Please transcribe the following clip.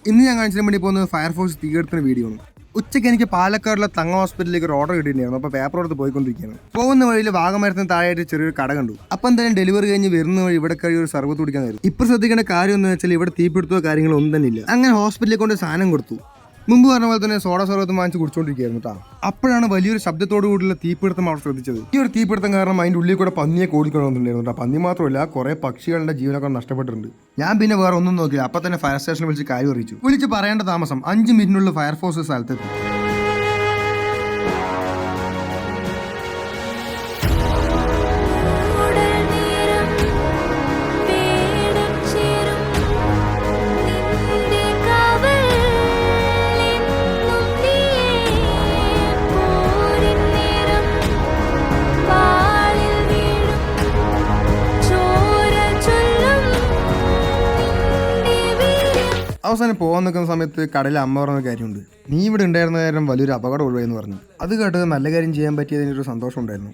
ഇന്ന് ഞാൻ കാണിച്ചാൽ വേണ്ടി പോകുന്നത് ഫയർഫോഴ്സ് തീയെടുക്കുന്ന വീഡിയോ ആണ്. ഉച്ചയ്ക്ക് എനിക്ക് പാലക്കാടുള്ള തങ്ങ ഹോസ്പിറ്റലിലേക്ക് ഒരു ഓർഡർ കിട്ടിയിട്ടുണ്ടായിരുന്നു. അപ്പോൾ പേപ്പർ എടുത്ത് പോയിക്കൊണ്ടിരിക്കുകയാണ്. പോകുന്ന വഴിയിൽ വാഗമരത്തിന് താഴെയായിട്ട് ചെറിയൊരു കട കണ്ടു. അപ്പം എന്തായാലും ഡെലിവറി കഴിഞ്ഞ് വരുന്ന വഴി ഇവിടെ കഴിയും ഒരു സർവ്വത്ത് കുടിക്കാൻ കയറി. ഇപ്പോൾ ശ്രദ്ധിക്കേണ്ട കാര്യം എന്ന് വെച്ചാൽ ഇവിടെ തീപിടുത്തോ കാര്യങ്ങളൊന്നും തന്നെ ഇല്ല. അങ്ങനെ ഹോസ്പിറ്റലിൽ കൊണ്ട് സാധനം കൊടുത്തു. മുമ്പ് പറഞ്ഞ പോലെ തന്നെ സോഡ സർവ്വത്തും വാങ്ങിച്ച് കുടിച്ചോണ്ടിരിക്കുകയായിരുന്നു കേട്ടോ. അപ്പോഴാണ് വലിയൊരു ശബ്ദത്തോടു കൂടിയുള്ള തീപിടുത്തം അവർ ശ്രദ്ധിച്ചത്. ഈ ഒരു തീപിടുത്തം കാരണം അതിൻ്റെ ഉള്ളിൽ കൂടെ പന്നിയെ ഓടിക്കൊണ്ടുവന്നിട്ടുണ്ടായിരുന്നു കേട്ടോ. പന്നി മാത്രമല്ല കുറേ പക്ഷികളുടെ ജീവനൊക്കെ നഷ്ടപ്പെട്ടിട്ടുണ്ട്. ഞാൻ പിന്നെ വേറെ ഒന്നും നോക്കില്ല. അപ്പം തന്നെ ഫയർ സ്റ്റേഷനിൽ വിളിച്ച് കാര്യം അറിയിച്ചു. വിളിച്ച് പറയേണ്ട താമസം 5 മിനിറ്റിനുള്ള ഫയർഫോഴ്സ് സ്ഥലത്തെത്തി. അവസാനം പോകാൻ നിൽക്കുന്ന സമയത്ത് കടയിൽ അമ്മ പറഞ്ഞ കാര്യമുണ്ട്. നീ ഇവിടെ ഉണ്ടായിരുന്ന കാര്യം വലിയൊരു അപകടം ഒഴിവായെന്ന് പറഞ്ഞു. അത് കേട്ടത് നല്ല കാര്യം ചെയ്യാൻ പറ്റിയതിനൊരു സന്തോഷം ഉണ്ടായിരുന്നു.